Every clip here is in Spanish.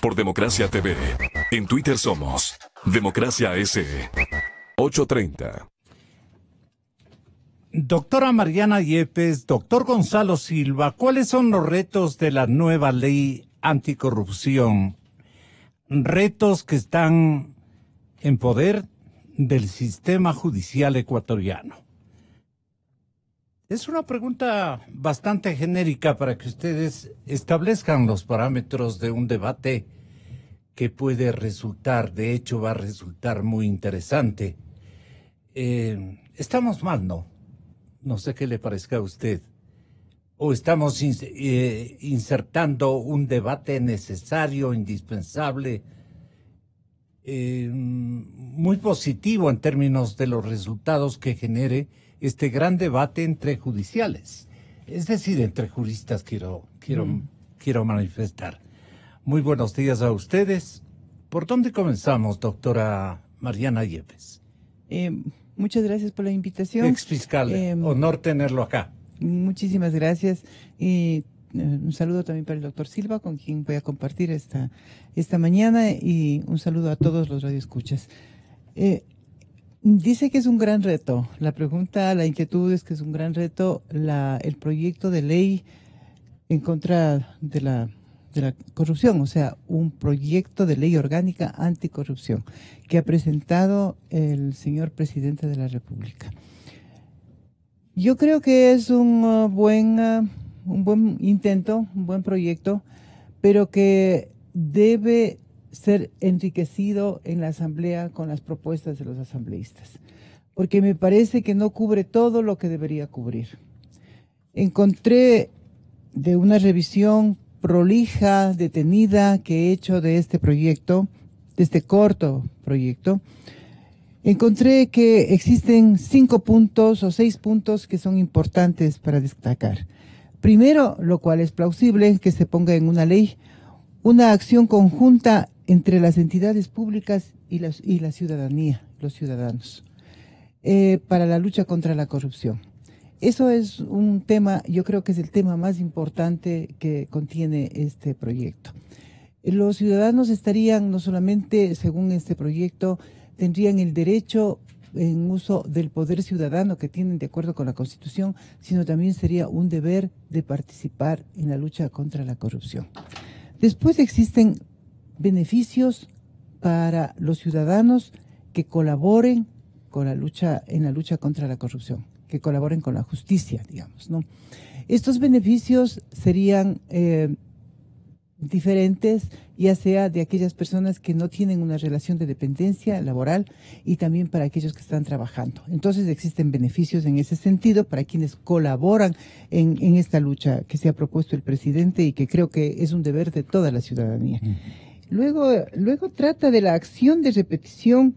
por Democracia TV. En Twitter somos Democracia S. 8:30. Doctora Mariana Yepes, doctor Gonzalo Silva, ¿cuáles son los retos de la nueva ley anticorrupción? Retos que están en poder del sistema judicial ecuatoriano. Es una pregunta bastante genérica para que ustedes establezcan los parámetros de un debate que puede resultar, de hecho va a resultar muy interesante. Estamos mal, ¿no? No sé qué le parezca a usted. O estamos insertando un debate necesario, indispensable, muy positivo en términos de los resultados que genere este gran debate entre judiciales. Es decir, entre juristas quiero manifestar. Muy buenos días a ustedes. ¿Por dónde comenzamos, doctora Mariana Yepes? Muchas gracias por la invitación. Exfiscal, honor tenerlo acá. Muchísimas gracias. Y un saludo también para el doctor Silva, con quien voy a compartir esta mañana, y un saludo a todos los radioescuchas. Dice que es un gran reto. La inquietud es que es un gran reto el proyecto de ley en contra de la corrupción, o sea, un proyecto de ley orgánica anticorrupción que ha presentado el señor presidente de la República. Yo creo que es un buen intento, un buen proyecto, pero que debe ser enriquecido en la Asamblea con las propuestas de los asambleístas, porque me parece que no cubre todo lo que debería cubrir. Encontré de una revisión prolija, detenida, que he hecho de este proyecto, de este corto proyecto, encontré que existen 5 puntos o 6 puntos que son importantes para destacar. Primero, lo cual es plausible, que se ponga en una ley una acción conjunta entre las entidades públicas y la ciudadanía, los ciudadanos, para la lucha contra la corrupción. Eso es un tema, yo creo que es el tema más importante que contiene este proyecto. Los ciudadanos estarían, no solamente, según este proyecto, tendrían el derecho en uso del poder ciudadano que tienen de acuerdo con la Constitución, sino también sería un deber de participar en la lucha contra la corrupción. Después existen beneficios para los ciudadanos que colaboren con en la lucha contra la corrupción, que colaboren con la justicia, digamos, ¿no? Estos beneficios serían diferentes, ya sea de aquellas personas que no tienen una relación de dependencia laboral y también para aquellos que están trabajando. Entonces existen beneficios en ese sentido para quienes colaboran en esta lucha que se ha propuesto el presidente y que creo que es un deber de toda la ciudadanía. Luego trata de la acción de repetición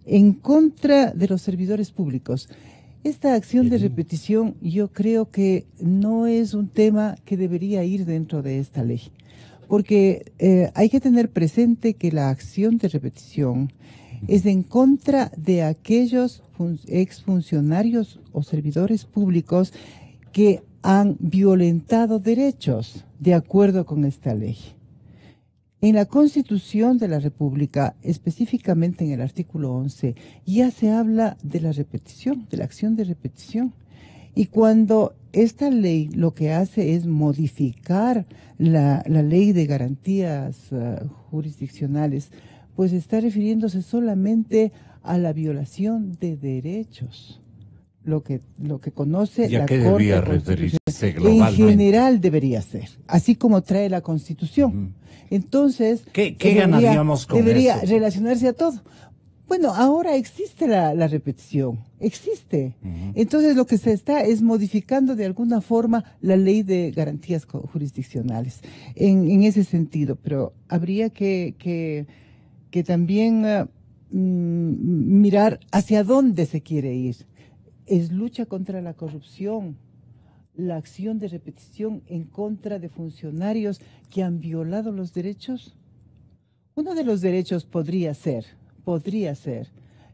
en contra de los servidores públicos. Esta acción de repetición yo creo que no es un tema que debería ir dentro de esta ley, porque hay que tener presente que la acción de repetición es en contra de aquellos exfuncionarios o servidores públicos que han violentado derechos de acuerdo con esta ley. En la Constitución de la República, específicamente en el artículo 11, ya se habla de la repetición, de la acción de repetición. Y cuando esta ley lo que hace es modificar la ley de garantías jurisdiccionales, pues está refiriéndose solamente a la violación de derechos. Lo que conoce la Corte Constitucional. En general debería ser, así como trae la Constitución. Entonces, ¿Qué ganaríamos con debería eso? relacionarse a todo. Bueno, ahora existe la repetición, existe. Entonces lo que se está es modificando de alguna forma la ley de garantías jurisdiccionales en ese sentido, pero habría que también mirar hacia dónde se quiere ir. Es lucha contra la corrupción, la acción de repetición en contra de funcionarios que han violado los derechos. Uno de los derechos podría ser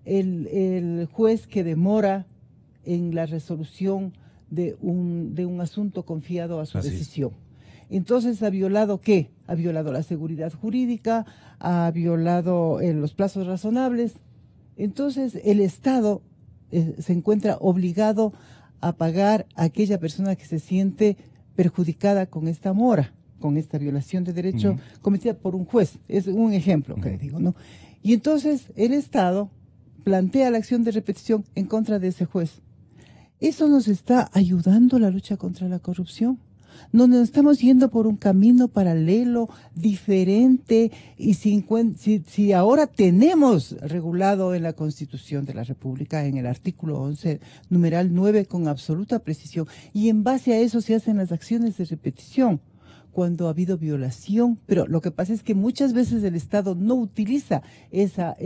el juez que demora en la resolución de un asunto confiado a su decisión. Entonces, ¿ha violado qué? Ha violado la seguridad jurídica, ha violado los plazos razonables. Entonces, el Estado se encuentra obligado a pagar a aquella persona que se siente perjudicada con esta mora, con esta violación de derecho cometida por un juez. Es un ejemplo que le digo, ¿no? Y entonces el Estado plantea la acción de repetición en contra de ese juez. ¿Eso nos está ayudando a la lucha contra la corrupción? No nos estamos yendo por un camino paralelo, diferente, y si ahora tenemos regulado en la Constitución de la República, en el artículo 11, numeral 9, con absoluta precisión, y en base a eso se hacen las acciones de repetición cuando ha habido violación, pero lo que pasa es que muchas veces el Estado no utiliza esa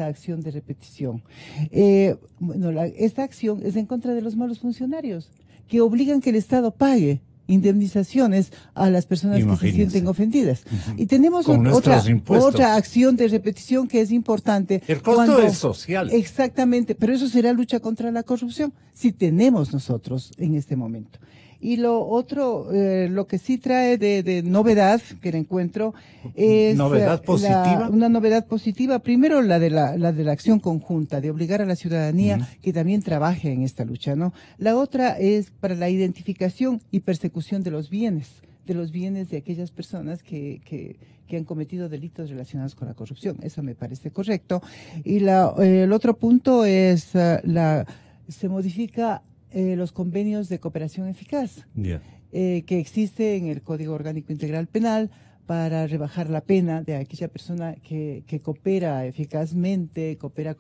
acción de repetición. Esta acción es en contra de los malos funcionarios, que obligan que el Estado pague indemnizaciones a las personas que se sienten ofendidas. Y tenemos otra acción de repetición que es importante. El costo es social. Exactamente, pero eso será lucha contra la corrupción si tenemos nosotros en este momento. Y lo otro, lo que sí trae de novedad que el encuentro es ¿novedad positiva? Una novedad positiva. Primero la de la acción conjunta, de obligar a la ciudadanía que también trabaje en esta lucha, ¿no? La otra es para la identificación y persecución de los bienes de aquellas personas que han cometido delitos relacionados con la corrupción. Eso me parece correcto. Y el otro punto es se modifica los convenios de cooperación eficaz que existe en el Código Orgánico Integral Penal para rebajar la pena de aquella persona que coopera eficazmente, coopera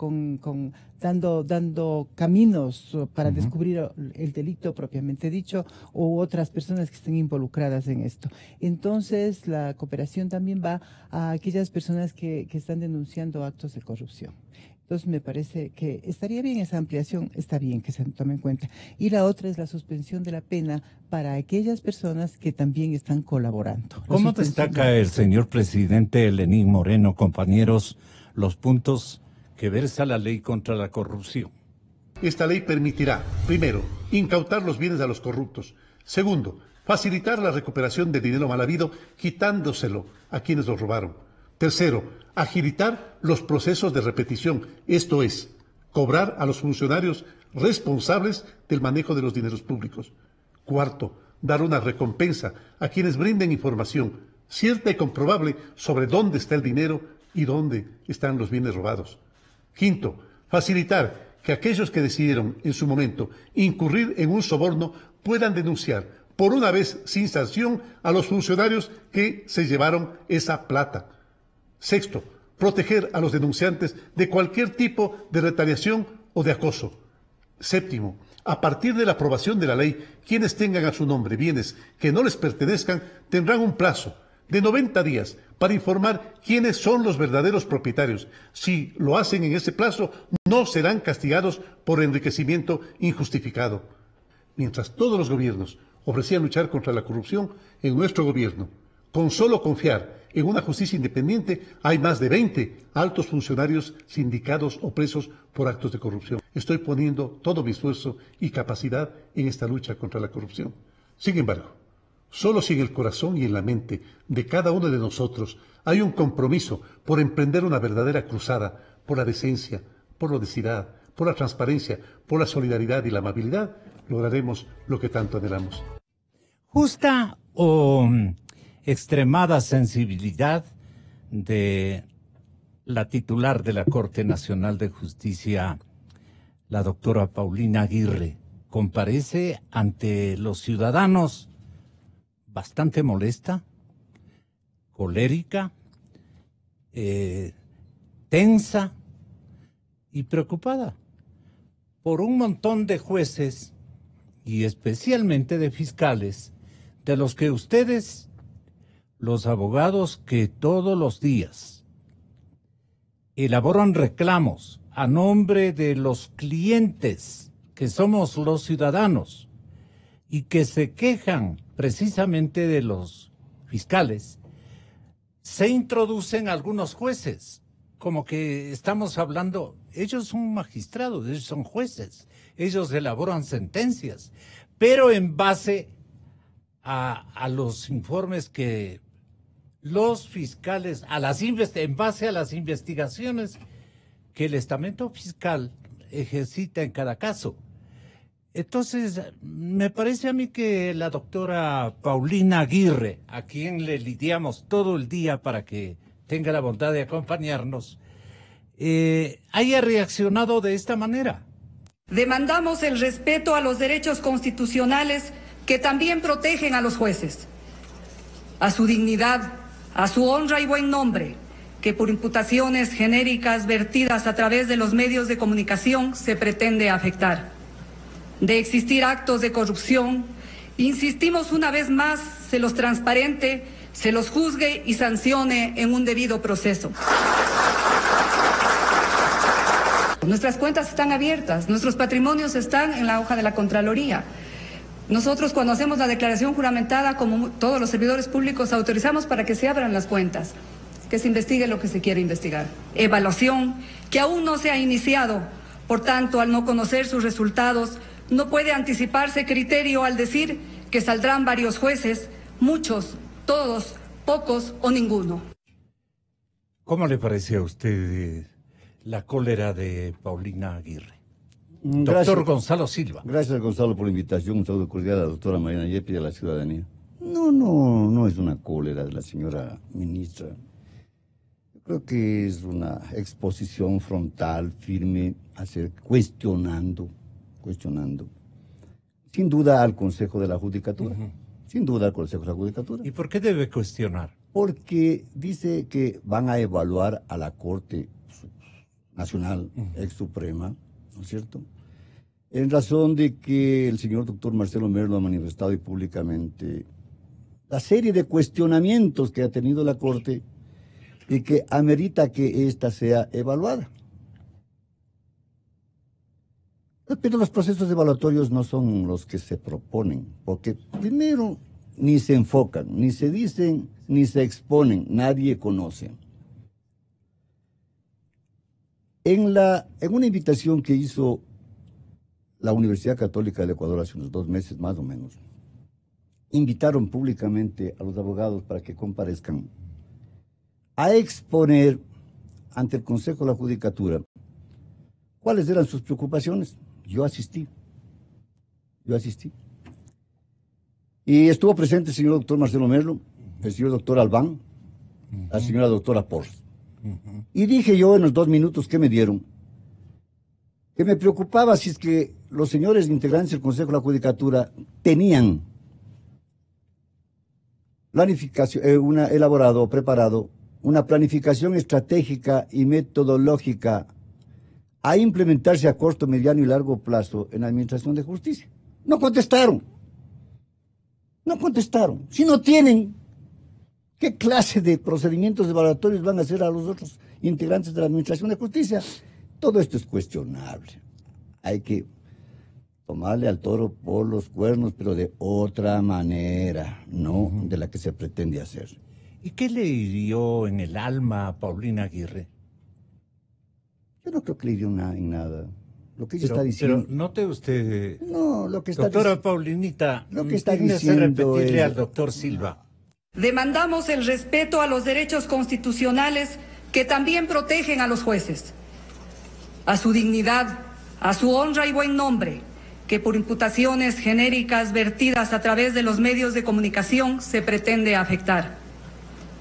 dando caminos para descubrir el delito propiamente dicho, u otras personas que estén involucradas en esto. Entonces, la cooperación también va a aquellas personas que están denunciando actos de corrupción. Entonces, me parece que estaría bien esa ampliación, está bien que se tome en cuenta. Y la otra es la suspensión de la pena para aquellas personas que también están colaborando. ¿Cómo destaca el señor presidente Lenín Moreno, compañeros, los puntos que versa la ley contra la corrupción? Esta ley permitirá, primero, incautar los bienes a los corruptos. Segundo, facilitar la recuperación de dinero mal habido, quitándoselo a quienes lo robaron. Tercero, agilitar los procesos de repetición, esto es, cobrar a los funcionarios responsables del manejo de los dineros públicos. Cuarto, dar una recompensa a quienes brinden información cierta y comprobable sobre dónde está el dinero y dónde están los bienes robados. Quinto, facilitar que aquellos que decidieron en su momento incurrir en un soborno puedan denunciar por una vez sin sanción a los funcionarios que se llevaron esa plata. Sexto, proteger a los denunciantes de cualquier tipo de retaliación o de acoso. Séptimo, a partir de la aprobación de la ley, quienes tengan a su nombre bienes que no les pertenezcan tendrán un plazo de 90 días para informar quiénes son los verdaderos propietarios. Si lo hacen en ese plazo, no serán castigados por enriquecimiento injustificado. Mientras todos los gobiernos ofrecían luchar contra la corrupción, en nuestro gobierno, con solo confiar en una justicia independiente, hay más de 20 altos funcionarios sindicados o presos por actos de corrupción. Estoy poniendo todo mi esfuerzo y capacidad en esta lucha contra la corrupción. Sin embargo, solo si en el corazón y en la mente de cada uno de nosotros hay un compromiso por emprender una verdadera cruzada por la decencia, por la honestidad, por la transparencia, por la solidaridad y la amabilidad, lograremos lo que tanto anhelamos. Justa o extremada sensibilidad de la titular de la Corte Nacional de Justicia, la doctora Paulina Aguirre, comparece ante los ciudadanos bastante molesta, colérica, tensa y preocupada por un montón de jueces y especialmente de fiscales de los que ustedes, los abogados que todos los días elaboran reclamos a nombre de los clientes, que somos los ciudadanos, y que se quejan precisamente de los fiscales, se introducen algunos jueces, como que estamos hablando, ellos son magistrados, ellos son jueces, ellos elaboran sentencias, pero en base a los informes que los fiscales, en base a las investigaciones que el estamento fiscal ejercita en cada caso. Entonces, me parece a mí que la doctora Paulina Aguirre, a quien le lidiamos todo el día para que tenga la bondad de acompañarnos, haya reaccionado de esta manera. Demandamos el respeto a los derechos constitucionales que también protegen a los jueces, a su dignidad, a su honra y buen nombre, que por imputaciones genéricas vertidas a través de los medios de comunicación se pretende afectar. De existir actos de corrupción, insistimos una vez más, se los transparente, se los juzgue y sancione en un debido proceso. Nuestras cuentas están abiertas, nuestros patrimonios están en la hoja de la Contraloría. Nosotros, cuando hacemos la declaración juramentada, como todos los servidores públicos, autorizamos para que se abran las cuentas, que se investigue lo que se quiere investigar. Evaluación que aún no se ha iniciado, por tanto, al no conocer sus resultados, no puede anticiparse criterio al decir que saldrán varios jueces, muchos, todos, pocos o ninguno. ¿Cómo le parece a usted la cólera de Paulina Aguirre? Gracias, Doctor Gonzalo Silva. Gracias, Gonzalo, por la invitación. Un saludo cordial a la doctora Mariana Yepes y a la ciudadanía. No es una cólera de la señora ministra. Yo creo que es una exposición frontal, firme, cuestionando, sin duda al Consejo de la Judicatura. Sin duda al Consejo de la Judicatura. ¿Y por qué debe cuestionar? Porque dice que van a evaluar a la Corte Nacional, ex Suprema, ¿no es cierto?, en razón de que el señor doctor Marcelo Merlo ha manifestado y públicamente la serie de cuestionamientos que ha tenido la Corte y que amerita que ésta sea evaluada. Pero los procesos evaluatorios no son los que se proponen, porque primero ni se enfocan, ni se dicen, ni se exponen, nadie conoce. En una invitación que hizo la Universidad Católica del Ecuador hace unos 2 meses más o menos, invitaron públicamente a los abogados para que comparezcan a exponer ante el Consejo de la Judicatura cuáles eran sus preocupaciones. Yo asistí. Y estuvo presente el señor doctor Marcelo Merlo, el señor doctor Albán, la señora doctora Porras. Y dije yo en los 2 minutos que me dieron, que me preocupaba si es que los señores integrantes del Consejo de la Judicatura tenían preparado una planificación estratégica y metodológica a implementarse a corto, mediano y largo plazo en la Administración de Justicia. No contestaron. Si no tienen, ¿qué clase de procedimientos evaluatorios van a hacer a los otros integrantes de la Administración de Justicia? Todo esto es cuestionable. Hay que tomarle al toro por los cuernos, pero de otra manera, no de la que se pretende hacer. ¿Y qué le hirió en el alma a Paulina Aguirre? Yo no creo que le hirió en nada. Lo que ella está diciendo. Pero note usted, no, lo que está doctora Paulinita, lo que está diciendo repetirle al doctor Silva. Demandamos el respeto a los derechos constitucionales que también protegen a los jueces, a su dignidad, a su honra y buen nombre, que por imputaciones genéricas vertidas a través de los medios de comunicación se pretende afectar.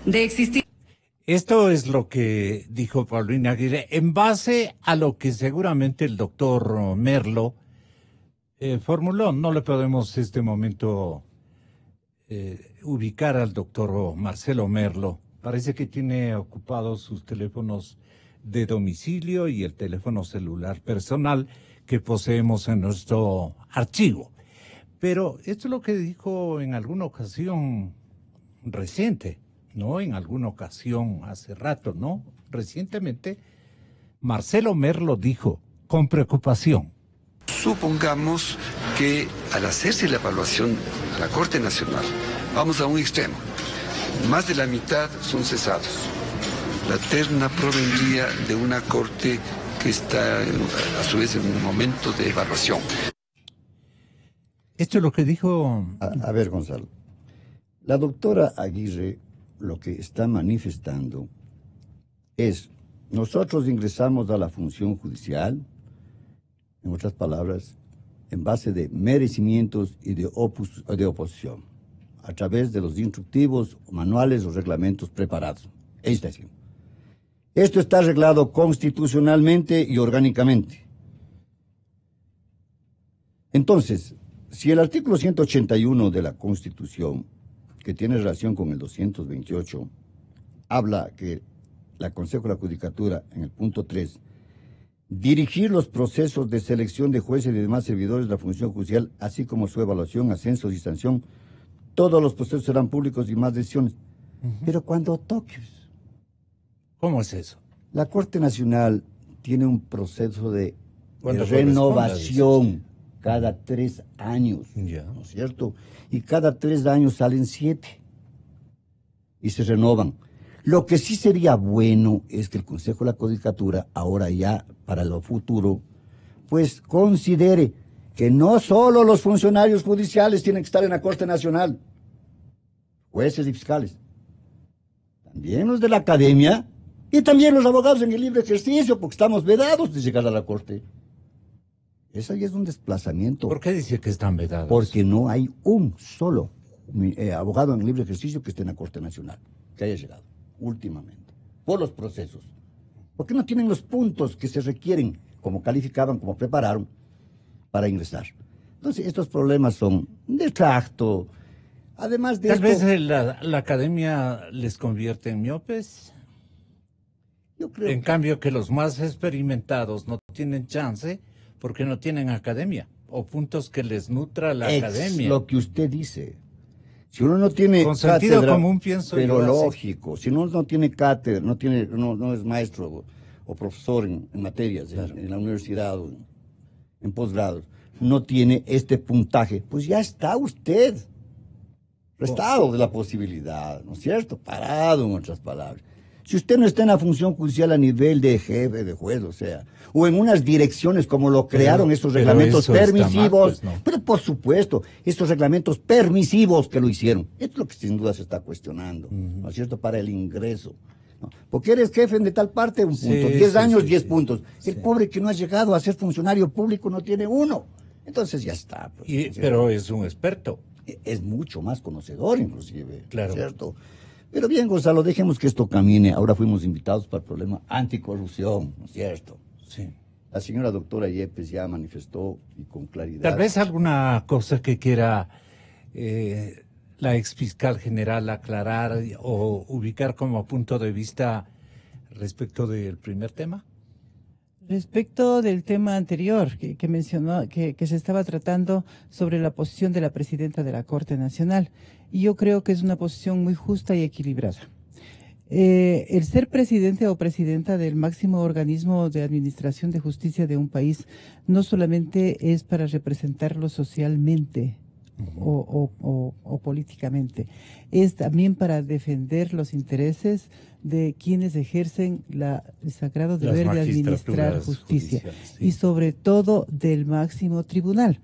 De existir. Esto es lo que dijo Paulina Aguirre, en base a lo que seguramente el doctor Merlo formuló. No le podemos en este momento ubicar al doctor Marcelo Merlo. Parece que tiene ocupados sus teléfonos de domicilio y el teléfono celular personal que poseemos en nuestro archivo. Pero esto es lo que dijo en alguna ocasión reciente. No, en alguna ocasión, hace rato, ¿no? Recientemente, Marcelo Merlo dijo, con preocupación. Supongamos que al hacerse la evaluación a la Corte Nacional, vamos a un extremo. Más de la mitad son cesados. La terna provendría de una Corte que está, a su vez, en un momento de evaluación. Esto es lo que dijo... A ver, Gonzalo. La doctora Aguirre lo que está manifestando es, nosotros ingresamos a la función judicial, en otras palabras, en base de merecimientos y de oposición, a través de los instructivos, manuales o reglamentos preparados. Es decir, esto está arreglado constitucionalmente y orgánicamente. Entonces, si el artículo 181 de la Constitución, que tiene relación con el 228, habla que la Consejo de la Judicatura, en el punto 3, dirigir los procesos de selección de jueces y demás servidores de la función judicial, así como su evaluación, ascensos y sanción, todos los procesos serán públicos y más decisiones. Pero cuando toques. ¿Cómo es eso? La Corte Nacional tiene un proceso de Cuando renovación cada 3 años, Ya. ¿no es cierto? Y cada 3 años salen 7 y se renovan. Lo que sí sería bueno es que el Consejo de la Judicatura, ahora ya para lo futuro, pues considere que no solo los funcionarios judiciales tienen que estar en la Corte Nacional, jueces y fiscales, también los de la academia y también los abogados en el libre ejercicio, porque estamos vedados de llegar a la Corte. Eso ya es un desplazamiento. ¿Por qué dice que están vedados? Porque no hay un solo abogado en libre ejercicio que esté en la Corte Nacional, que haya llegado últimamente, por los procesos. Porque no tienen los puntos que se requieren, como calificaban, como prepararon, para ingresar. Entonces, estos problemas son de tracto. Además de Tal esto, vez la academia les convierte en miopes. yo creo En cambio que los más experimentados no tienen chance porque no tienen academia o puntos que les nutra la es academia. lo que usted dice. Si uno no tiene Con sentido cátedra, común pienso pero yo así. lógico, si uno no tiene cátedra, no es maestro o profesor en materias, Claro. en la universidad o en posgrados, no tiene este puntaje, pues ya está usted restado de la posibilidad, ¿no es cierto? Parado, en otras palabras. Si usted no está en la función judicial a nivel de jefe, de juez, o sea, o en unas direcciones como lo crearon estos pero reglamentos eso está mal, permisivos, pues, no. pero por supuesto, estos reglamentos permisivos que lo hicieron, esto es lo que sin duda se está cuestionando, ¿no es cierto? Para el ingreso, ¿no? Porque eres jefe de tal parte, un punto, Sí, 10 sí, años, sí, 10 sí. puntos. El Sí. pobre que no ha llegado a ser funcionario público no tiene 1. Entonces ya está. Pues, ¿no es cierto? Pero es un experto. Es mucho más conocedor inclusive, Claro. ¿cierto? Pero bien, Gonzalo, dejemos que esto camine. Ahora fuimos invitados para el problema anticorrupción, ¿no es cierto? Sí. La señora doctora Yepes ya manifestó y con claridad. Tal vez alguna cosa que quiera la ex fiscal general aclarar o ubicar como punto de vista respecto del primer tema. Respecto del tema anterior que mencionó, que se estaba tratando sobre la posición de la presidenta de la Corte Nacional, y yo creo que es una posición muy justa y equilibrada. El ser presidente o presidenta del máximo organismo de administración de justicia de un país no solamente es para representarlo socialmente o políticamente, es también para defender los intereses de quienes ejercen el sagrado deber de administrar justicia judiciales, sí. y sobre todo del máximo tribunal.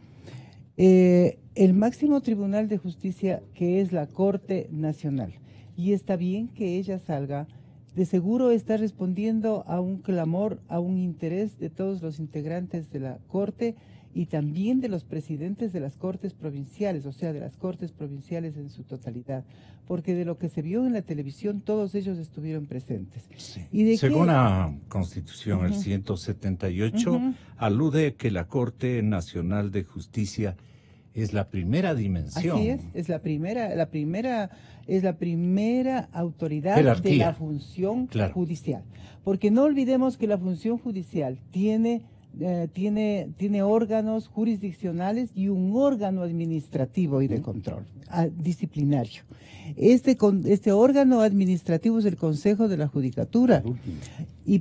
El máximo tribunal de justicia, que es la Corte Nacional, y está bien que ella salga, de seguro está respondiendo a un clamor, a un interés de todos los integrantes de la Corte y también de los presidentes de las Cortes provinciales, o sea, de las Cortes provinciales en su totalidad, porque de lo que se vio en la televisión, todos ellos estuvieron presentes. Sí. ¿Y de Según qué? la Constitución, el 178 alude que la Corte Nacional de Justicia es la primera dimensión. Así es la primera autoridad Jerarquía. de la función Claro. judicial. Porque no olvidemos que la función judicial tiene órganos jurisdiccionales y un órgano administrativo y de control disciplinario. Este órgano administrativo es el Consejo de la Judicatura.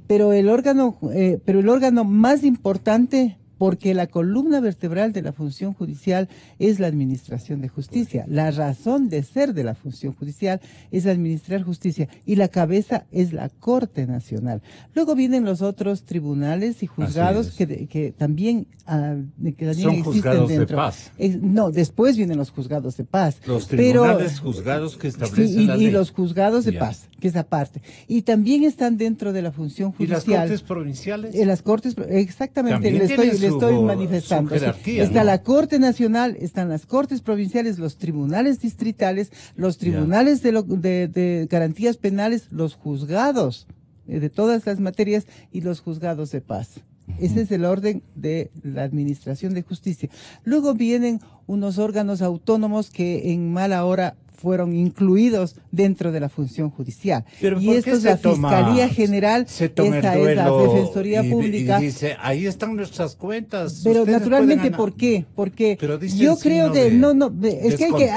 Pero el órgano más importante porque la columna vertebral de la función judicial es la administración de justicia. La razón de ser de la función judicial es administrar justicia y la cabeza es la Corte Nacional. Luego vienen los otros tribunales y juzgados que también, son existen juzgados dentro. de paz. No, después vienen los juzgados de paz. Los tribunales juzgados que establecen la ley. Y los juzgados de Ya. paz, que es aparte. Y también están dentro de la función ¿Y las judicial. cortes provinciales? Las cortes, exactamente, También le tienen estoy su manifestando. Sí, jerarquía, está ¿no? la Corte Nacional, están las cortes provinciales, los tribunales distritales, los tribunales de garantías penales, los juzgados de todas las materias y los juzgados de paz. Ese es el orden de la administración de justicia. Luego vienen unos órganos autónomos que en mala hora fueron incluidos dentro de la función judicial. Pero Y ¿por esto qué es la se toma- Fiscalía General, se toma esta el es la duelo Defensoría Pública. y dice, ahí están nuestras cuentas. Pero ustedes naturalmente, pueden ganar. ¿por qué? Porque Pero dice yo el creo signo que de es que descontento.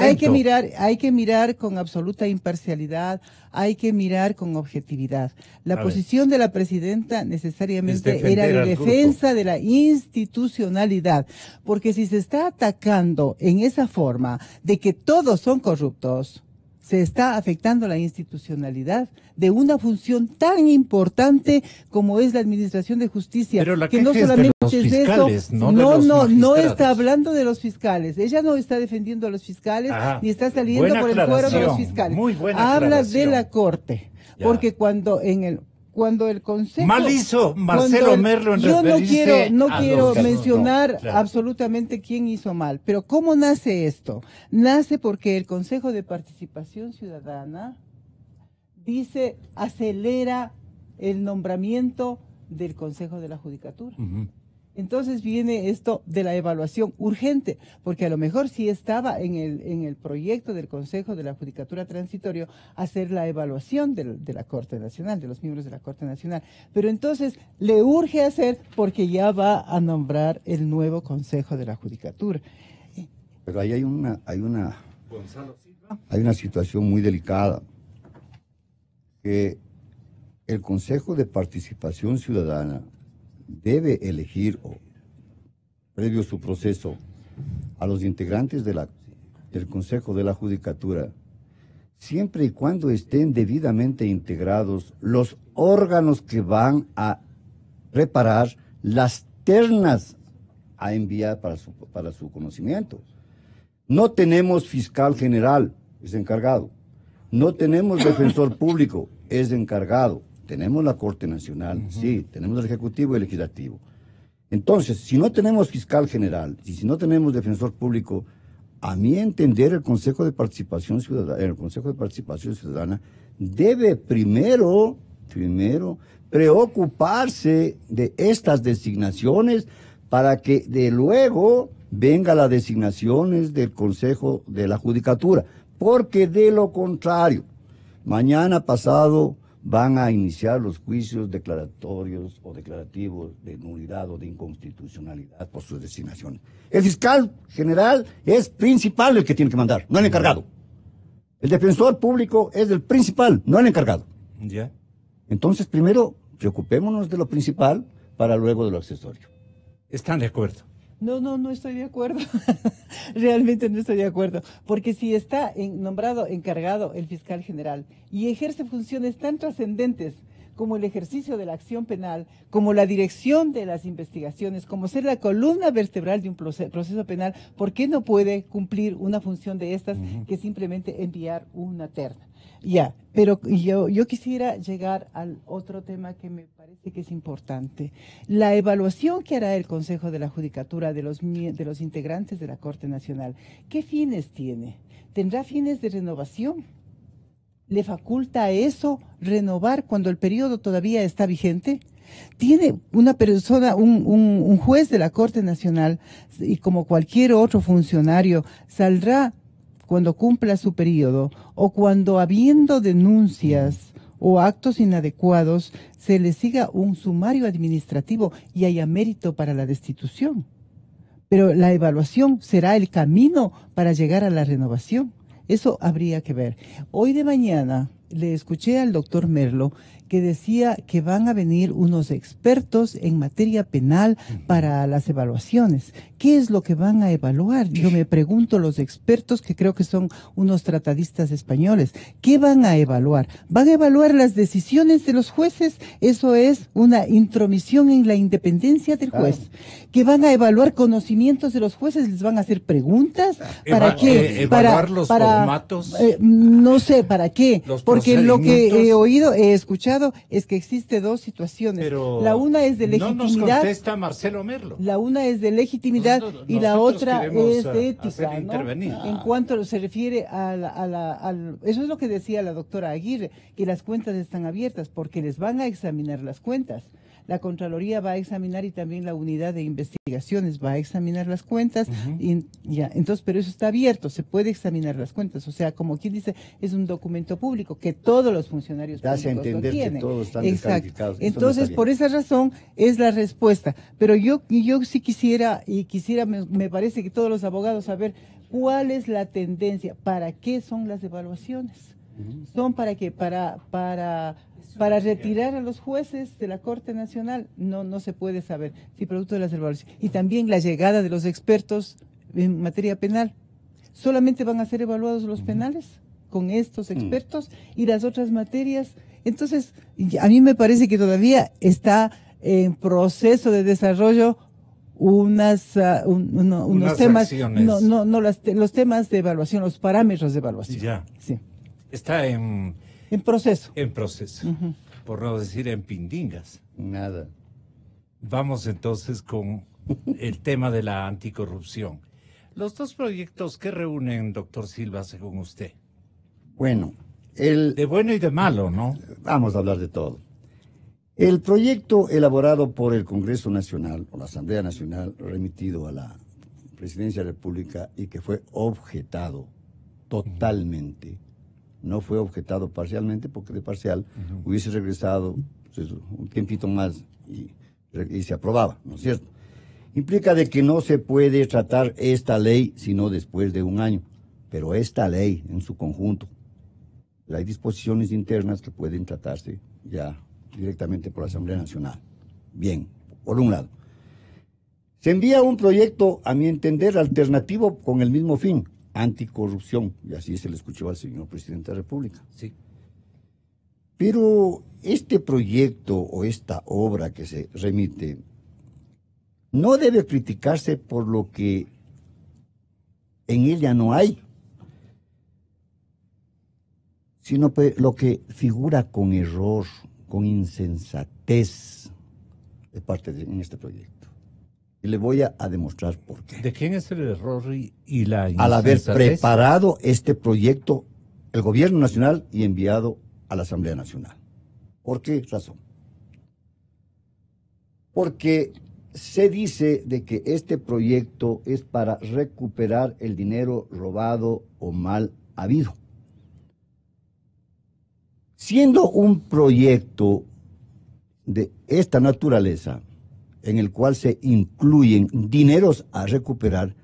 hay que mirar con absoluta imparcialidad, hay que mirar con objetividad. La A ver. posición de la presidenta necesariamente Es defender era de al grupo. defensa de la institucionalidad, porque si se está atacando en esa forma de que todos son corruptos, se está afectando la institucionalidad de una función tan importante como es la administración de justicia. Pero la que no queja es de solamente los es fiscales, eso, no de los no magistrados. está hablando de los fiscales. Ella no está defendiendo a los fiscales, Ajá. ni está saliendo Buena por el cuero de los aclaración, fiscales. muy buena Habla de aclaración. la Corte, Ya. porque cuando el Consejo... Mal hizo Marcelo cuando Merlo en yo no referirse quiero a quiero los- mencionar No, claro. absolutamente quién hizo mal, pero ¿cómo nace esto? Nace porque el Consejo de Participación Ciudadana dice, acelera el nombramiento del Consejo de la Judicatura. Ujú. Entonces viene esto de la evaluación urgente, porque a lo mejor sí estaba en el proyecto del Consejo de la Judicatura Transitorio hacer la evaluación de la Corte Nacional, de los miembros de la Corte Nacional, pero entonces le urge hacer porque ya va a nombrar el nuevo Consejo de la Judicatura. Pero ahí hay una situación muy delicada, que el Consejo de Participación Ciudadana debe elegir, previo a su proceso, a los integrantes del Consejo de la Judicatura, siempre y cuando estén debidamente integrados los órganos que van a preparar las ternas a enviar para su conocimiento. No tenemos fiscal general, es encargado. No tenemos defensor público, es encargado. Tenemos la Corte Nacional, sí, tenemos el Ejecutivo y el Legislativo. Entonces, si no tenemos fiscal general y si no tenemos defensor público, a mi entender el Consejo de Participación Ciudadana debe primero preocuparse de estas designaciones para que de luego venga las designaciones del Consejo de la Judicatura, porque de lo contrario, mañana pasado van a iniciar los juicios declaratorios o declarativos de nulidad o de inconstitucionalidad por sus designaciones. El fiscal general es principal el que tiene que mandar, no el encargado. El defensor público es el principal, no el encargado. Ya. Entonces, primero, preocupémonos de lo principal para luego de lo accesorio. Están de acuerdo. No estoy de acuerdo. Realmente no estoy de acuerdo. Porque si está nombrado encargado el fiscal general y ejerce funciones tan trascendentes como el ejercicio de la acción penal, como la dirección de las investigaciones, como ser la columna vertebral de un proceso penal, ¿por qué no puede cumplir una función de estas que simplemente enviar una terna? Ya, pero yo quisiera llegar al otro tema que me parece que es importante. La evaluación que hará el Consejo de la Judicatura de los integrantes de la Corte Nacional, ¿qué fines tiene? ¿Tendrá fines de renovación? ¿Le faculta a eso renovar cuando el periodo todavía está vigente? Tiene una persona, un juez de la Corte Nacional, y como cualquier otro funcionario, saldrá cuando cumpla su periodo o cuando habiendo denuncias o actos inadecuados se le siga un sumario administrativo y haya mérito para la destitución. Pero la evaluación será el camino para llegar a la renovación. Eso habría que ver. Hoy de mañana le escuché al doctor Merlo que decía que van a venir unos expertos en materia penal para las evaluaciones. ¿Qué es lo que van a evaluar? Yo me pregunto, los expertos, que creo que son unos tratadistas españoles, ¿qué van a evaluar? ¿Van a evaluar las decisiones de los jueces? Eso es una intromisión en la independencia del juez. ¿Que van a evaluar conocimientos de los jueces? ¿Les van a hacer preguntas? ¿Para qué? Evaluar los formatos. No sé, ¿para qué? Los Porque lo que he procedimientos. he escuchado es que existe dos situaciones. Pero la una es de no nos legitimidad. contesta Marcelo Merlo. La una es de legitimidad y la Nosotros otra queremos, es de ética, hacerle ¿no? intervenir. En cuanto se refiere eso es lo que decía la doctora Aguirre, que las cuentas están abiertas porque les van a examinar las cuentas. La Contraloría va a examinar y también la unidad de investigaciones va a examinar las cuentas. Y ya, entonces, pero eso está abierto, se puede examinar las cuentas. O sea, como quien dice, es un documento público que todos los funcionarios Da a públicos lo entender que tienen. todos están Exacto. descalificados. Esto no Entonces, está por bien. esa razón es la respuesta. Pero yo sí quisiera, me parece que todos los abogados saber cuál es la tendencia, para qué son las evaluaciones. ¿Son para qué? Para retirar a los jueces de la Corte Nacional, no se puede saber, si producto de las evaluaciones. Y también la llegada de los expertos en materia penal. ¿Solamente van a ser evaluados los penales con estos expertos y las otras materias? Entonces, a mí me parece que todavía está en proceso de desarrollo unos temas, acciones. los temas de evaluación, los parámetros de evaluación. Ya. Sí. Está en proceso. Por no decir en pindingas. Nada. Vamos entonces con el tema de la anticorrupción. Los dos proyectos que reúnen, doctor Silva, según usted. Bueno, De bueno y de malo, ¿no? vamos a hablar de todo. El proyecto elaborado por el Congreso Nacional, o la Asamblea Nacional, remitido a la Presidencia de la República y que fue objetado totalmente, no fue objetado parcialmente, porque de parcial hubiese regresado pues, un tiempito más y se aprobaba, ¿no es cierto? Implica de que no se puede tratar esta ley sino después de un año, pero esta ley en su conjunto, hay disposiciones internas que pueden tratarse ya directamente por la Asamblea Nacional. Bien, por un lado. Se envía un proyecto, a mi entender, alternativo con el mismo fin, anticorrupción, y así se le escuchó al señor presidente de la República. Sí. Pero este proyecto o esta obra que se remite no debe criticarse por lo que en ella no hay, sino lo que figura con error, con insensatez de parte en este proyecto. Y le voy a demostrar por qué. ¿De quién es el error y la Al haber insensatez? preparado este proyecto el Gobierno Nacional y enviado a la Asamblea Nacional. ¿Por qué razón? Porque se dice de que este proyecto es para recuperar el dinero robado o mal habido. Siendo un proyecto de esta naturaleza, en el cual se incluyen dineros a recuperar,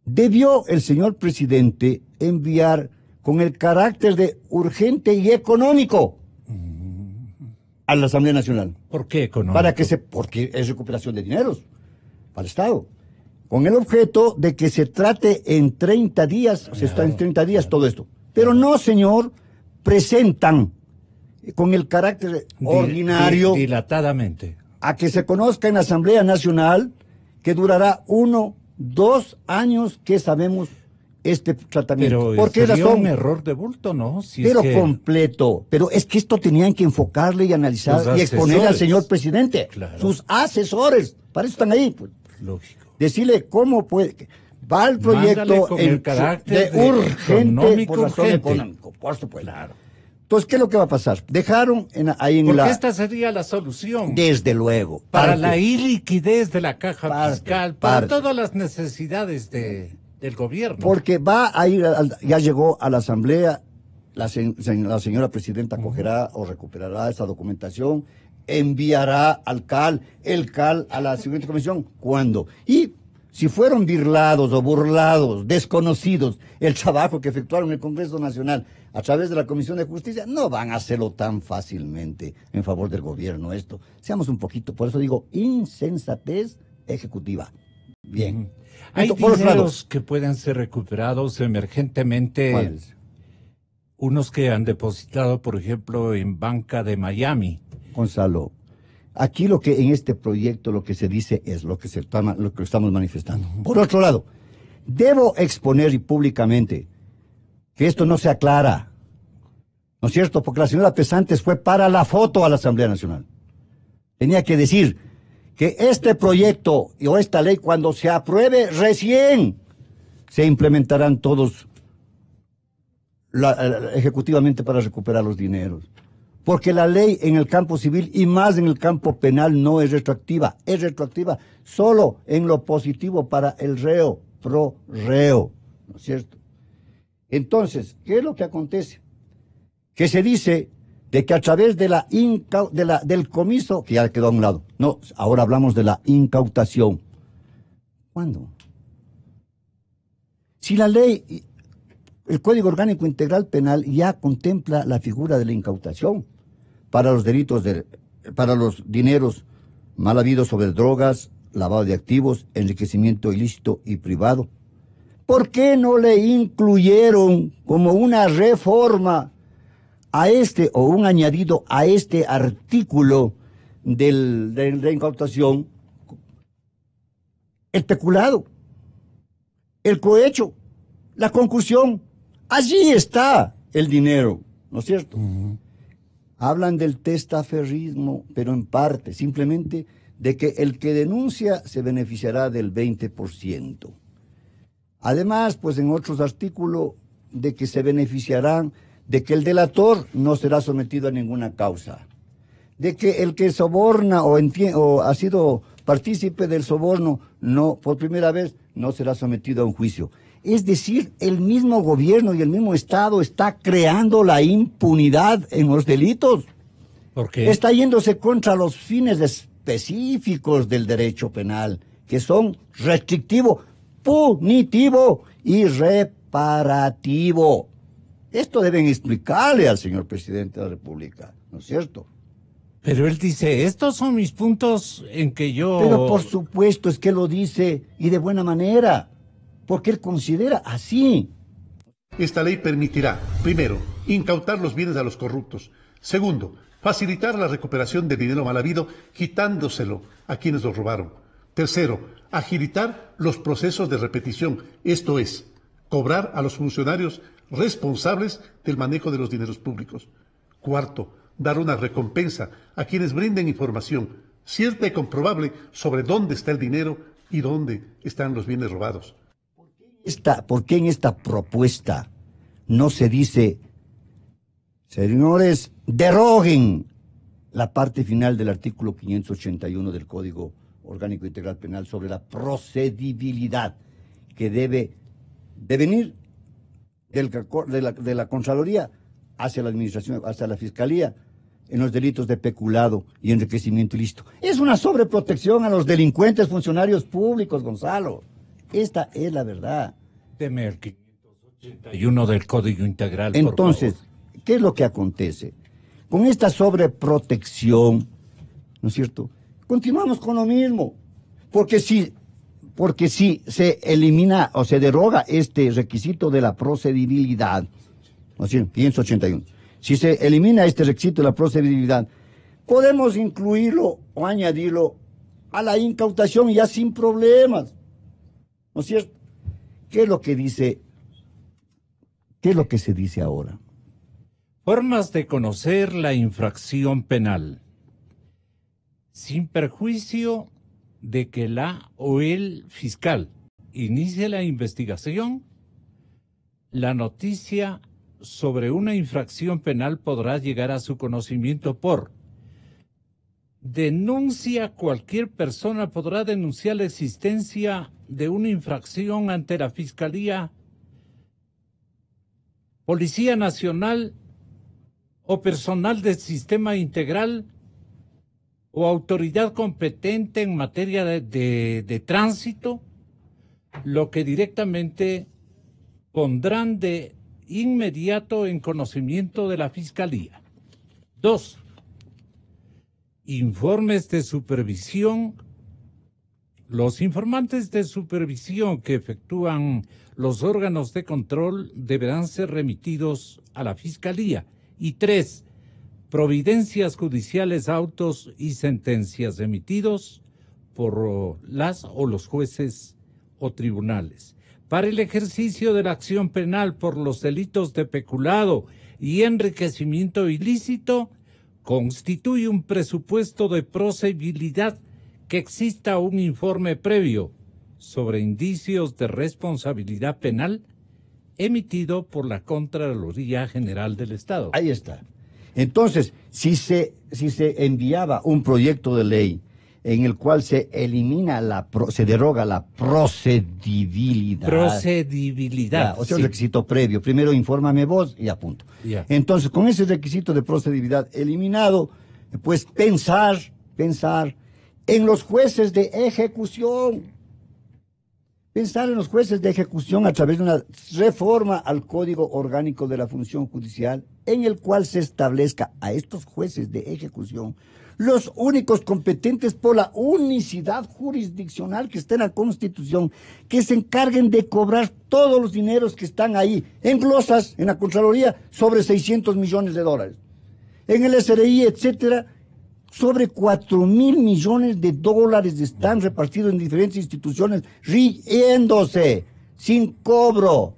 debió el señor presidente enviar con el carácter de urgente y económico a la Asamblea Nacional. ¿Por qué económico? Porque es recuperación de dineros para el Estado. Con el objeto de que se trate en 30 días, se está en 30 días todo esto. Pero no, señor, presentan con el carácter ordinario dilatadamente a que se conozca en la Asamblea Nacional que durará 1, 2 años que sabemos este tratamiento. Pero ¿Por qué sería razón? un error de bulto, ¿no? Si Pero es que completo. Pero es que esto tenían que enfocarle y analizar Sus y exponer al asesores. señor presidente. Claro. Sus asesores. Para eso están ahí. Pues. lógico. Decirle cómo puede. Va el Mándale proyecto con el carácter de de urgente económico por razón urgente. económico. Por supuesto. Claro. Entonces, ¿qué es lo que va a pasar? Dejaron ahí en Porque la... esta sería la solución Desde luego. para parte. la iliquidez de la caja Parte, fiscal, para parte. todas las necesidades del gobierno. Porque va a ir, ya llegó a la Asamblea, la señora presidenta cogerá o recuperará esa documentación, enviará al CAL, el CAL a la siguiente comisión. ¿Cuándo? Y si fueron birlados o burlados, desconocidos, el trabajo que efectuaron en el Congreso Nacional, a través de la Comisión de Justicia, no van a hacerlo tan fácilmente en favor del gobierno esto. Seamos un poquito, por eso digo, insensatez ejecutiva. Bien. Hay Por otro lado, dineros que pueden ser recuperados emergentemente. ¿cuáles? Unos que han depositado, por ejemplo, en Banca de Miami. Gonzalo, aquí lo que en este proyecto lo que se dice es lo que estamos manifestando. Por otro lado, debo exponer y públicamente que esto no se aclara, ¿no es cierto? Porque la señora Pesantes fue para la foto a la Asamblea Nacional. Tenía que decir que este proyecto o esta ley, cuando se apruebe, recién se implementarán todos ejecutivamente para recuperar los dineros. Porque la ley en el campo civil y más en el campo penal no es retroactiva solo en lo positivo para el reo, pro reo, ¿no es cierto? Entonces, ¿qué es lo que acontece? Que se dice de que a través de del comiso, que ya quedó a un lado, no, ahora hablamos de la incautación. ¿Cuándo? Si la ley, el Código Orgánico Integral Penal ya contempla la figura de la incautación para los delitos para los dineros mal habidos sobre drogas, lavado de activos, enriquecimiento ilícito y privado. ¿Por qué no le incluyeron como una reforma a o un añadido a este artículo de la incautación el peculado, el cohecho, la concusión? Allí está el dinero, ¿no es cierto? Hablan del testaferrismo, pero en parte, simplemente de que el que denuncia se beneficiará del 20%. Además, pues en otros artículos, de que se beneficiarán, de que el delator no será sometido a ninguna causa, de que el que soborna o ha sido partícipe del soborno, no, por primera vez, no será sometido a un juicio. Es decir, el mismo gobierno y el mismo Estado está creando la impunidad en los delitos. ¿Por qué? Está yéndose contra los fines específicos del derecho penal, que son restrictivo, punitivo y reparativo. Esto deben explicarle al señor presidente de la República, ¿no es cierto? Pero él dice, estos son mis puntos en que yo... Pero por supuesto es que lo dice y de buena manera, porque él considera así. Esta ley permitirá, primero, incautar los bienes a los corruptos. Segundo, facilitar la recuperación de dinero mal habido, quitándoselo a quienes lo robaron. Tercero, agilitar los procesos de repetición, esto es, cobrar a los funcionarios responsables del manejo de los dineros públicos. Cuarto, dar una recompensa a quienes brinden información cierta y comprobable sobre dónde está el dinero y dónde están los bienes robados. ¿Por qué en esta propuesta no se dice, señores, deroguen la parte final del artículo 581 del Código Orgánico Integral Penal sobre la procedibilidad que debe de venir de la Contraloría hacia la Administración, hacia la Fiscalía, en los delitos de peculado y enriquecimiento ilícito? Es una sobreprotección a los delincuentes funcionarios públicos, Gonzalo. Esta es la verdad. Deme el 581 del Código Integral, Entonces, por favor. ¿qué es lo que acontece? Con esta sobreprotección, ¿no es cierto? Continuamos con lo mismo. Porque si se elimina o se deroga este requisito de la procedibilidad, ¿no es cierto? 581. Si se elimina este requisito de la procedibilidad, podemos incluirlo o añadirlo a la incautación ya sin problemas, ¿no es cierto? ¿Qué es lo que dice? ¿Qué es lo que se dice ahora? Formas de conocer la infracción penal, sin perjuicio de que la o el fiscal inicie la investigación. La noticia sobre una infracción penal podrá llegar a su conocimiento por denuncia. Cualquier persona podrá denunciar la existencia de una infracción ante la Fiscalía, Policía Nacional o personal del sistema integral o autoridad competente en materia de tránsito, lo que directamente pondrán de inmediato en conocimiento de la Fiscalía. 2. Informes de supervisión. Los informantes de supervisión que efectúan los órganos de control deberán ser remitidos a la Fiscalía. Y 3. Providencias judiciales, autos y sentencias emitidos por las o los jueces o tribunales. Para el ejercicio de la acción penal por los delitos de peculado y enriquecimiento ilícito, constituye un presupuesto de procedibilidad que exista un informe previo sobre indicios de responsabilidad penal emitido por la Contraloría General del Estado. Ahí está. Entonces, si se enviaba un proyecto de ley en el cual se elimina se deroga la procedibilidad. Procedibilidad. O sea, un requisito previo. Primero infórmame vos y a punto. Ya. Entonces, con ese requisito de procedibilidad eliminado, pues pensar en los jueces de ejecución. Pensar en los jueces de ejecución a través de una reforma al Código Orgánico de la Función Judicial, en el cual se establezca a estos jueces de ejecución los únicos competentes por la unicidad jurisdiccional que está en la Constitución, que se encarguen de cobrar todos los dineros que están ahí, en glosas, en la Contraloría, sobre 600 millones de dólares. En el SRI, etcétera, sobre 4.000 millones de dólares están repartidos en diferentes instituciones, riéndose, sin cobro,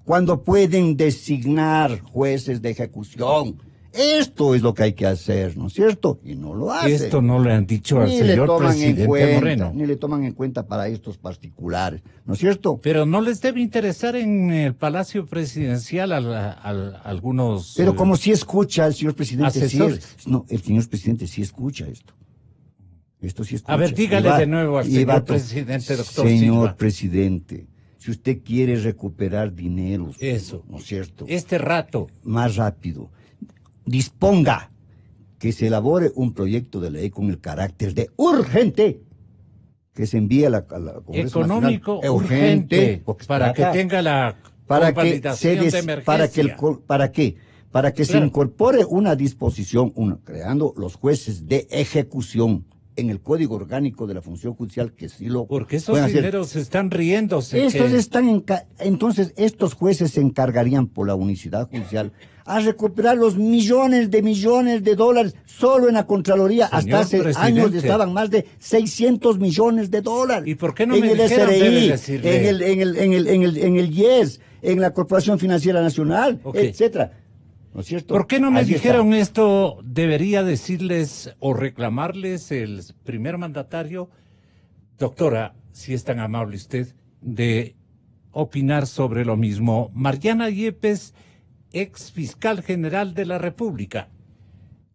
cuando pueden designar jueces de ejecución. Esto es lo que hay que hacer, ¿no es cierto? Y no lo hacen. Esto no le han dicho al señor presidente Moreno. Ni le toman en cuenta para estos particulares, ¿no es cierto? Pero no les debe interesar en el Palacio Presidencial a algunos... Pero como si escucha el señor presidente... asesores. No, el señor presidente sí escucha esto. Esto sí escucha. A ver, dígale de nuevo al señor presidente, doctor Señor Silva. presidente, si usted quiere recuperar dinero, Eso. ¿no es cierto? Este rato. Más rápido. Disponga que se elabore un proyecto de ley con el carácter de urgente, que se envíe a la Congreso Económico Nacional, urgente, porque para que tenga la convalidación de emergencia. Para que se incorpore una disposición, creando los jueces de ejecución en el Código Orgánico de la Función Judicial, que sí lo porque esos dineros están riéndose. Entonces, estos jueces se encargarían por la unicidad judicial a recuperar los millones de dólares solo en la Contraloría. Hasta hace años estaban más de 600 millones de dólares. ¿Y por qué no en me el dijeron, SRI, en el IES, en la Corporación Financiera Nacional, etcétera? ¿No es cierto? ¿Por qué no me dijeron esto? Debería decirles o reclamarles el primer mandatario, doctora, si es tan amable usted, de opinar sobre lo mismo. Mariana Yepes, ex fiscal general de la República.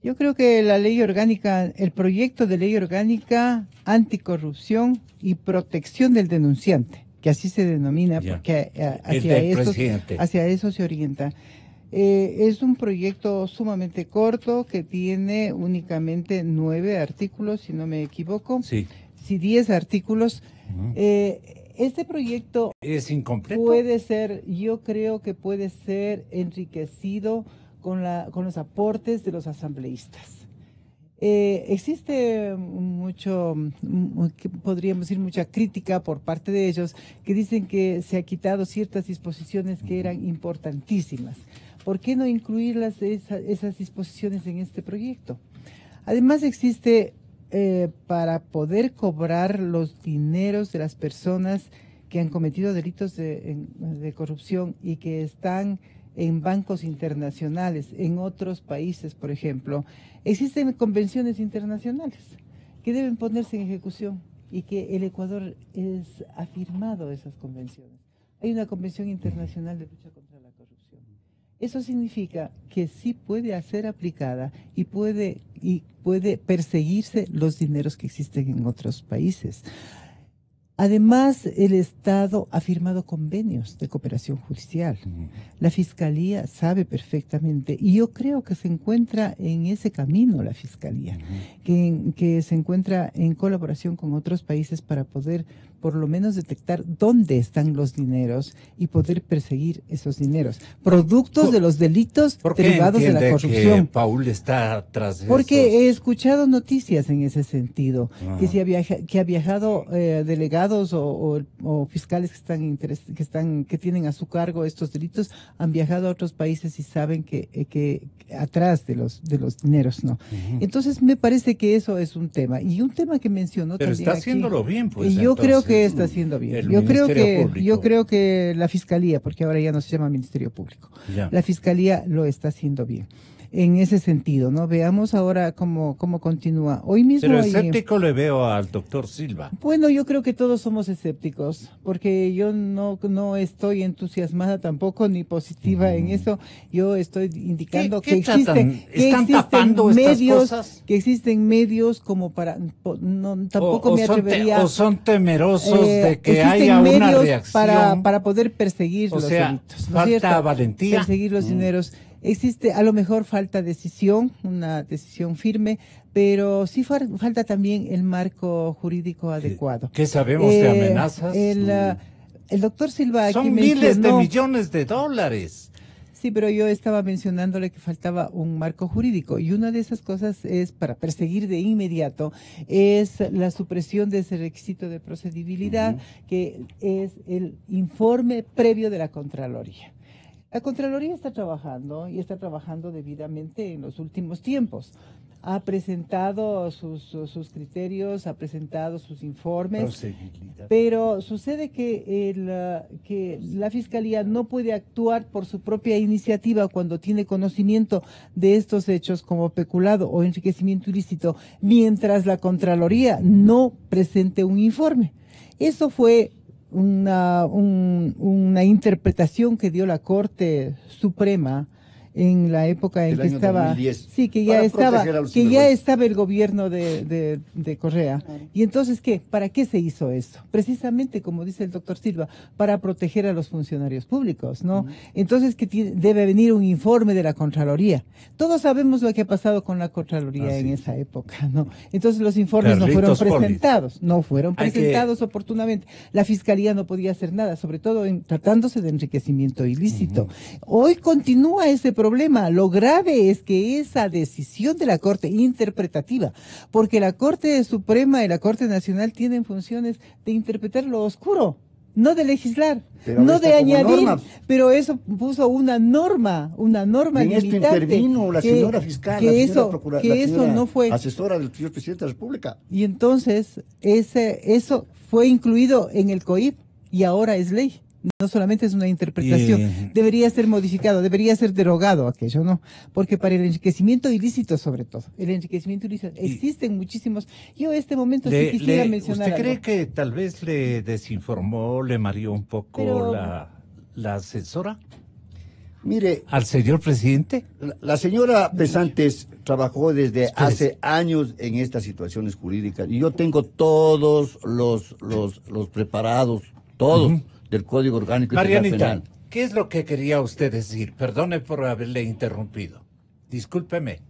Yo creo que la ley orgánica, el proyecto de ley orgánica anticorrupción y protección del denunciante, que así se denomina, porque hacia eso se orienta. Es un proyecto sumamente corto que tiene únicamente 9 artículos, si no me equivoco. Sí. 10 artículos. Este proyecto es incompleto. Yo creo que puede ser enriquecido con los aportes de los asambleístas. Existe podríamos decir, mucha crítica por parte de ellos que dicen que se ha quitado ciertas disposiciones que eran importantísimas. ¿Por qué no incluir esas disposiciones en este proyecto? Además existe, para poder cobrar los dineros de las personas que han cometido delitos de corrupción y que están en bancos internacionales, en otros países, por ejemplo, existen convenciones internacionales que deben ponerse en ejecución y que el Ecuador ha firmado esas convenciones. Hay una convención internacional de lucha contra la corrupción. Eso significa que sí puede ser aplicada y puede perseguirse los dineros que existen en otros países. Además, el Estado ha firmado convenios de cooperación judicial. La Fiscalía sabe perfectamente, y yo creo que se encuentra en ese camino la Fiscalía, que se encuentra en colaboración con otros países para poder por lo menos detectar dónde están los dineros y poder perseguir esos dineros, productos de los delitos derivados de la corrupción. Que Paul está tras de Porque esos? he escuchado noticias en ese sentido, que si que ha viajado delegados o fiscales que tienen a su cargo estos delitos, han viajado a otros países y saben que atrás de los dineros, ¿no? Entonces me parece que eso es un tema, y un tema que mencionó Pero también está aquí, haciéndolo bien, pues. y yo creo que entonces, está haciendo bien. el Yo Ministerio Público. creo que la Fiscalía, porque ahora ya no se llama Ministerio Público, Ya. la Fiscalía lo está haciendo bien. En ese sentido, ¿no? Veamos ahora cómo continúa. Hoy mismo Pero hay- escéptico le veo al doctor Silva. Bueno, yo creo que todos somos escépticos, porque yo no estoy entusiasmada tampoco ni positiva en eso. Yo estoy indicando ¿Qué que tratan? ¿Están tapando estas medios, cosas? que existen medios como para tampoco me atrevería. O son temerosos de que existen haya una medios reacción. para poder perseguir O los sea, delitos. ¿no es falta cierto? valentía. Perseguir los dineros. Existe, a lo mejor falta decisión, una decisión firme, pero sí falta también el marco jurídico adecuado. ¿Qué sabemos de amenazas? El doctor Silva aquí Son miles de mencionó, millones de dólares. sí, pero yo estaba mencionándole que faltaba un marco jurídico, y una de esas cosas es, para perseguir de inmediato, es la supresión de ese requisito de procedibilidad, que es el informe previo de la Contraloría. La Contraloría está trabajando, y está trabajando debidamente en los últimos tiempos. Ha presentado sus criterios, ha presentado sus informes, Procedibilidad. pero sucede que la Fiscalía no puede actuar por su propia iniciativa cuando tiene conocimiento de estos hechos como peculado o enriquecimiento ilícito, mientras la Contraloría no presente un informe. Eso fue una interpretación que dio la Corte Suprema en la época en Del que año estaba, 2010, sí, que ya para estaba, proteger a los que ya sinvergüenzas. estaba el gobierno de Correa. Y entonces, ¿para qué se hizo eso? Precisamente, como dice el doctor Silva, para proteger a los funcionarios públicos, ¿no? Entonces, debe venir un informe de la Contraloría. Todos sabemos lo que ha pasado con la Contraloría en esa época, ¿no? Entonces, los informes no fueron Carlitos Poli. presentados, no fueron Hay que- presentados oportunamente. La Fiscalía no podía hacer nada, sobre todo tratándose de enriquecimiento ilícito. Hoy continúa ese problema. Lo grave es que esa decisión de la Corte interpretativa, porque la Corte Suprema y la Corte Nacional tienen funciones de interpretar lo oscuro, no de legislar, Pero no está de como añadir, norma. pero eso puso una norma En esto limitante. intervino la señora fiscal, que la señora eso, procura- que la eso señora no fue. asesora del señor presidente de la República. Y entonces eso fue incluido en el COIP y ahora es ley. No solamente es una interpretación, debería ser modificado, debería ser derogado aquello, ¿no? Porque para el enriquecimiento ilícito, sobre todo, el enriquecimiento ilícito, existen muchísimos. Yo en este momento sí quisiera mencionar ¿Usted cree algo. que tal vez le desinformó, le mareó un poco Pero- la asesora Mire, al señor presidente? la señora Pesantes trabajó desde hace años en estas situaciones jurídicas, y yo tengo todos los preparados, todos, del Código Orgánico Integral Marianita, Penal. ¿qué es lo que quería usted decir? Perdone por haberle interrumpido. Discúlpeme.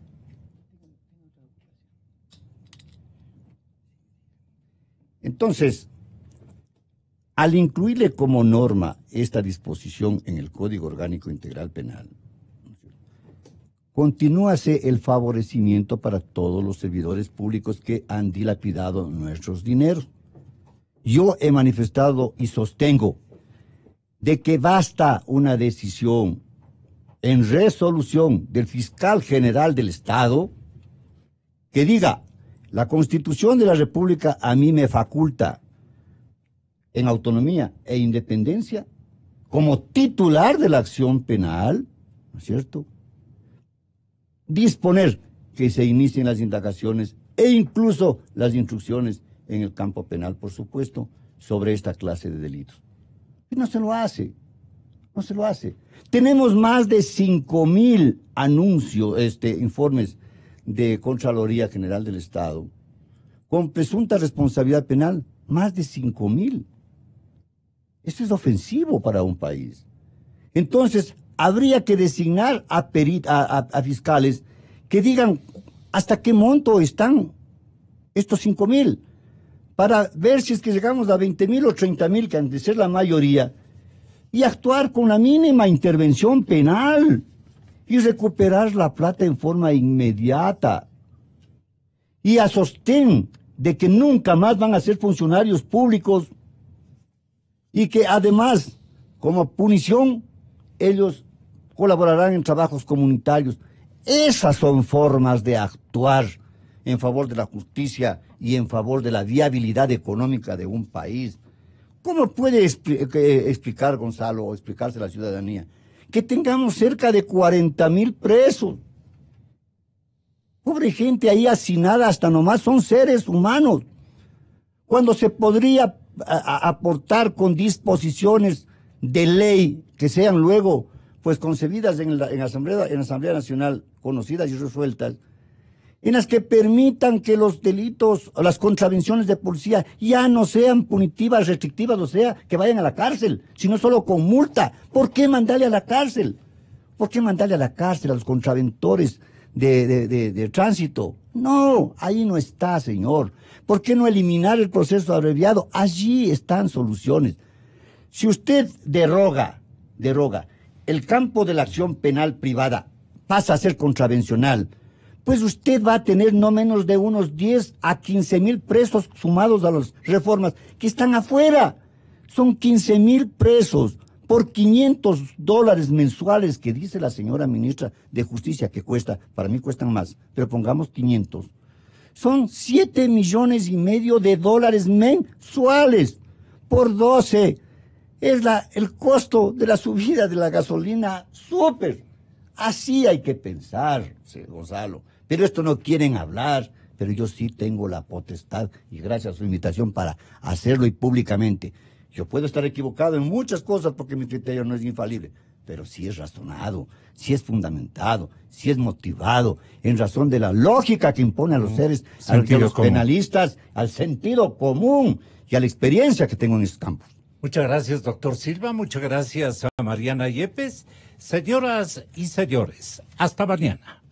Entonces, al incluirle como norma esta disposición en el Código Orgánico Integral Penal, continúase el favorecimiento para todos los servidores públicos que han dilapidado nuestros dineros. Yo he manifestado y sostengo de que basta una decisión en resolución del fiscal general del Estado que diga: la Constitución de la República a mí me faculta en autonomía e independencia como titular de la acción penal, ¿no es cierto?, disponer que se inicien las indagaciones e incluso las instrucciones en el campo penal, por supuesto, sobre esta clase de delitos. Y no se lo hace, no se lo hace. Tenemos más de 5,000 anuncios, informes de Contraloría General del Estado con presunta responsabilidad penal más de 5.000. Esto es ofensivo para un país. Entonces, habría que designar a fiscales que digan hasta qué monto están estos 5.000, para ver si es que llegamos a 20.000 o 30.000, que han de ser la mayoría, y actuar con la mínima intervención penal y recuperar la plata en forma inmediata. Y a sostén de que nunca más van a ser funcionarios públicos y que además, como punición, ellos colaborarán en trabajos comunitarios. Esas son formas de actuar en favor de la justicia y en favor de la viabilidad económica de un país. ¿Cómo puede explicar Gonzalo, o explicarse a la ciudadanía, que tengamos cerca de 40.000 presos? Pobre gente ahí hacinada, hasta nomás son seres humanos, cuando se podría aportar con disposiciones de ley que sean luego pues concebidas en la Asamblea Nacional, conocidas y resueltas, en las que permitan que los delitos o las contravenciones de policía ya no sean punitivas, restrictivas, o sea, que vayan a la cárcel, sino solo con multa. ¿Por qué mandarle a la cárcel? ¿Por qué mandarle a la cárcel a los contraventores de tránsito? No, ahí no está, señor. ¿Por qué no eliminar el proceso abreviado? Allí están soluciones. Si usted deroga el campo de la acción penal privada, pasa a ser contravencional, pues usted va a tener no menos de unos 10 a 15.000 presos sumados a las reformas que están afuera. Son 15.000 presos por $500 mensuales que dice la señora ministra de Justicia que cuesta. Para mí cuestan más, pero pongamos 500. Son $7,5 millones de dólares mensuales por 12. Es el costo de la subida de la gasolina súper. Así hay que pensar, Gonzalo. Pero esto no quieren hablar, pero yo sí tengo la potestad, y gracias a su invitación, para hacerlo y públicamente. Yo puedo estar equivocado en muchas cosas porque mi criterio no es infalible, pero sí es razonado, sí es fundamentado, sí es motivado, en razón de la lógica que impone a los seres, a los penalistas, al sentido común y a la experiencia que tengo en estos campos. Muchas gracias, doctor Silva. Muchas gracias a Mariana Yepes. Señoras y señores, hasta mañana.